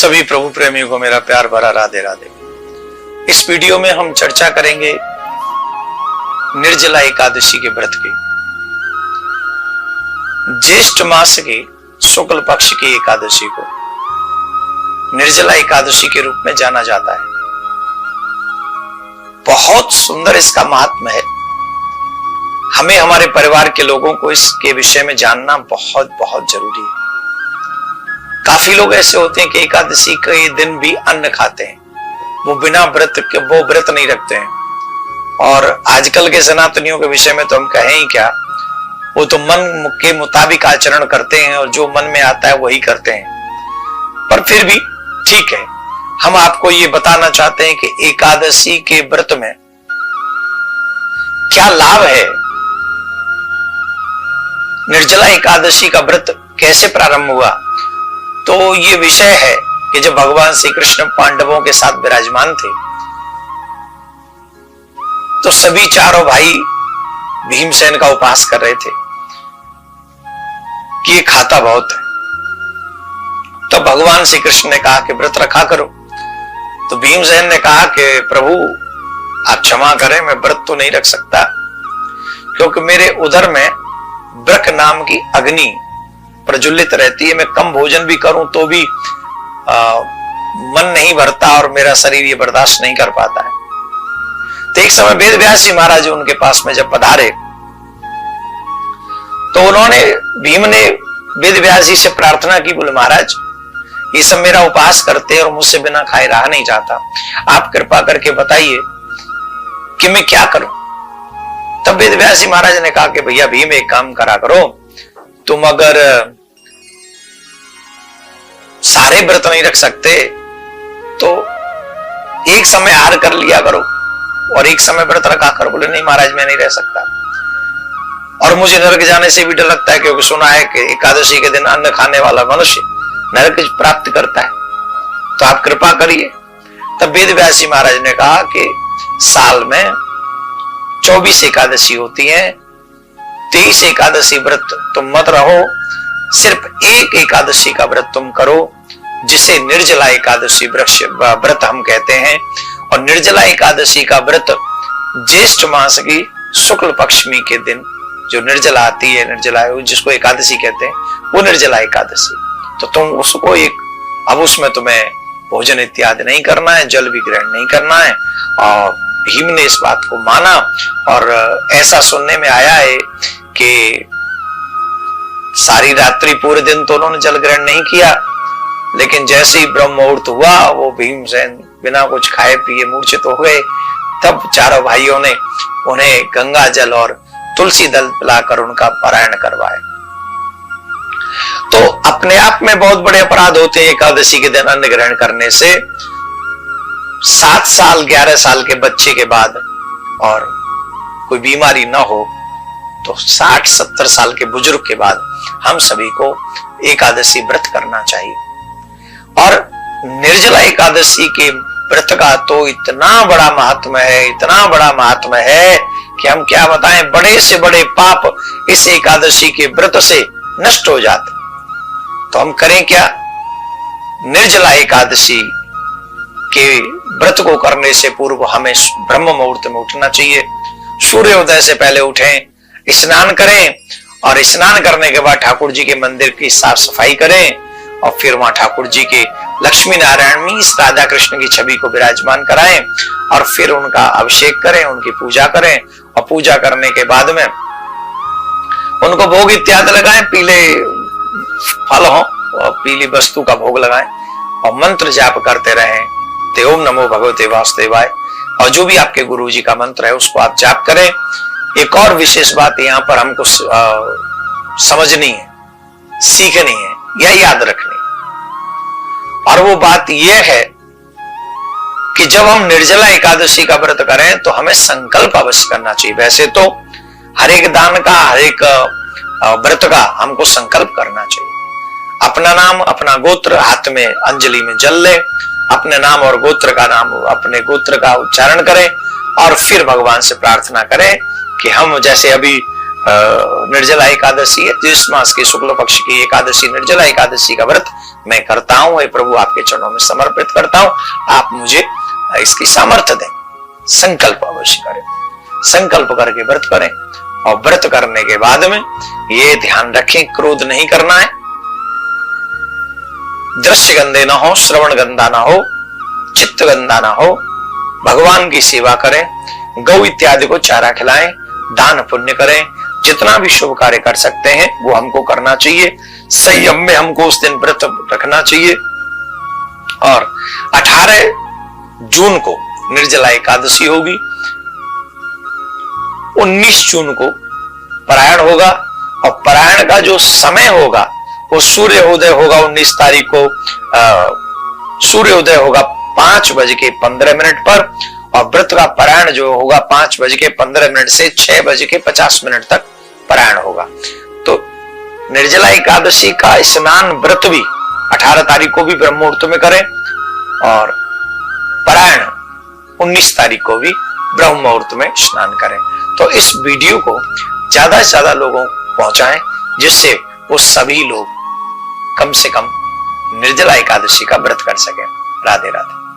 सभी प्रभु प्रेमियों को मेरा प्यार भरा राधे राधे। इस वीडियो में हम चर्चा करेंगे निर्जला एकादशी के व्रत की। ज्येष्ठ मास की शुक्ल पक्ष की एकादशी को निर्जला एकादशी के रूप में जाना जाता है। बहुत सुंदर इसका महात्म्य है। हमें हमारे परिवार के लोगों को इसके विषय में जानना बहुत बहुत जरूरी है। काफी लोग ऐसे होते हैं कि एकादशी के दिन भी अन्न खाते हैं, वो बिना व्रत के वो व्रत नहीं रखते हैं। और आजकल के सनातनियों के विषय में तो हम कहें ही क्या, वो तो मन के मुताबिक आचरण करते हैं और जो मन में आता है वही करते हैं। पर फिर भी ठीक है, हम आपको ये बताना चाहते हैं कि एकादशी के व्रत में क्या लाभ है। निर्जला एकादशी का व्रत कैसे प्रारंभ हुआ, तो ये विषय है कि जब भगवान श्री कृष्ण पांडवों के साथ विराजमान थे तो सभी चारों भाई भीमसेन का उपहास कर रहे थे कि ये खाता बहुत है। तो भगवान श्री कृष्ण ने कहा कि व्रत रखा करो। तो भीमसेन ने कहा कि प्रभु आप क्षमा करें, मैं व्रत तो नहीं रख सकता क्योंकि मेरे उदर में ब्रक नाम की अग्नि प्रज्वलित रहती है। मैं कम भोजन भी करूं तो भी मन नहीं भरता और मेरा शरीर ये बर्दाश्त नहीं कर पाता है। तो एक समय वेद व्यास जी महाराज उनके पास में जब पधारे तो भीम ने वेद व्यास जी से प्रार्थना की, बोले महाराज ये सब मेरा उपवास करते हैं और मुझसे बिना खाए रहा नहीं जाता, आप कृपा करके बताइए कि मैं क्या करूं। तब वेद व्यास जी महाराज ने कहा कि भैया भीम एक काम करा करो, तुम अगर सारे व्रत नहीं रख सकते तो एक समय आहार कर लिया करो और एक समय व्रत रखा करो। बोले नहीं महाराज मैं नहीं रह सकता और मुझे नरक जाने से भी डर लगता है क्योंकि सुना है कि एकादशी के दिन अन्न खाने वाला मनुष्य नरक प्राप्त करता है, तो आप कृपा करिए। तब वेद व्यास जी महाराज ने कहा कि साल में 24 एकादशी होती है, 23 एकादशी व्रत तुम मत रहो, सिर्फ एक एकादशी का व्रत तुम करो जिसे निर्जला एकादशी व्रत हम कहते हैं। और निर्जला एकादशी का व्रत ज्येष्ठ मास की शुक्ल पक्षमी के दिन जो निर्जला आती है, निर्जला जिसको एकादशी कहते हैं, वो निर्जला एकादशी। तो तुम उसको अब उसमें तुम्हें भोजन इत्यादि नहीं करना है, जल भी ग्रहण नहीं करना है। और भीम ने इस बात को माना और ऐसा सुनने में आया है कि सारी रात्रि पूरे दिन तो उन्होंने जल ग्रहण नहीं किया, लेकिन जैसे ही ब्रह्म मुहूर्त हुआ वो भीमसेन बिना कुछ खाए पिए मूर्छित हो गए। तब चारों भाइयों ने उन्हें गंगा जल और तुलसी दल पिलाकर उनका पारायण करवाया। तो अपने आप में बहुत बड़े अपराध होते हैं एकादशी के दिन अन्न ग्रहण करने से। 7 साल 11 साल के बच्चे के बाद और कोई बीमारी ना हो तो 60-70 साल के बुजुर्ग के बाद हम सभी को एकादशी व्रत करना चाहिए। और निर्जला एकादशी के व्रत का तो इतना बड़ा महात्म्य है, इतना बड़ा महात्म्य है कि हम क्या बताएं। बड़े से बड़े पाप इस एकादशी के व्रत से नष्ट हो जाते। तो हम करें क्या, निर्जला एकादशी के व्रत को करने से पूर्व हमें ब्रह्म मुहूर्त में उठना चाहिए। सूर्योदय से पहले उठें, स्नान करें और स्नान करने के बाद ठाकुर जी के मंदिर की साफ सफाई करें और फिर वहां ठाकुर जी के लक्ष्मी नारायण में इस राधा कृष्ण की छवि को विराजमान कराएं और फिर उनका अभिषेक करें, उनकी पूजा करें। और पूजा करने के बाद में उनको भोग इत्यादि लगाएं, पीले फल हो और पीली वस्तु का भोग लगाएं और मंत्र जाप करते रहें, ते ओम नमो भगवते वासुदेवाय। और जो भी आपके गुरु जी का मंत्र है उसको आप जाप करें। एक और विशेष बात यहाँ पर हमको समझनी है, सीखनी है या याद रखनी, और वो बात यह है कि जब हम निर्जला एकादशी का व्रत करें तो हमें संकल्प अवश्य करना चाहिए। वैसे तो हर एक दान का, हर एक व्रत का हमको संकल्प करना चाहिए। अपना नाम, अपना गोत्र, हाथ में अंजलि में जल ले, अपने नाम और गोत्र का नाम, अपने गोत्र का उच्चारण करें और फिर भगवान से प्रार्थना करें कि हम जैसे अभी निर्जला एकादशी है, जिस मास की शुक्ल पक्ष की एकादशी निर्जला एकादशी का व्रत मैं करता हूं। हे प्रभु, आपके चरणों में समर्पित करता हूं, आप मुझे इसकी सामर्थ्य दें। संकल्प अवश्य करें, संकल्प करके व्रत करें। और व्रत करने के बाद में ये ध्यान रखें, क्रोध नहीं करना है, दृश्य गंदे ना हो, श्रवण गंदा ना हो, चित्त गंदा ना हो, भगवान की सेवा करें, गौ इत्यादि को चारा खिलाएं, दान पुण्य करें, जितना भी शुभ कार्य कर सकते हैं वो हमको करना चाहिए। संयम में हमको उस दिन व्रत रखना चाहिए। और 18 जून को निर्जला एकादशी होगी, 19 जून को परायण होगा। और परायण का जो समय होगा वो सूर्योदय होगा 19 तारीख को, सूर्योदय होगा 5:15 पर। और व्रत का परायण जो होगा 5:15 से 6:50 तक परायण होगा। तो निर्जला एकादशी का स्नान व्रत भी 18 तारीख को भी ब्रह्म मुहूर्त में करें, और परायण 19 तारीख को भी ब्रह्म मुहूर्त में स्नान करें। तो इस वीडियो को ज्यादा से ज्यादा लोगों को पहुंचाएं, जिससे वो सभी लोग कम से कम निर्जला एकादशी का व्रत कर सकें। राधे राधे।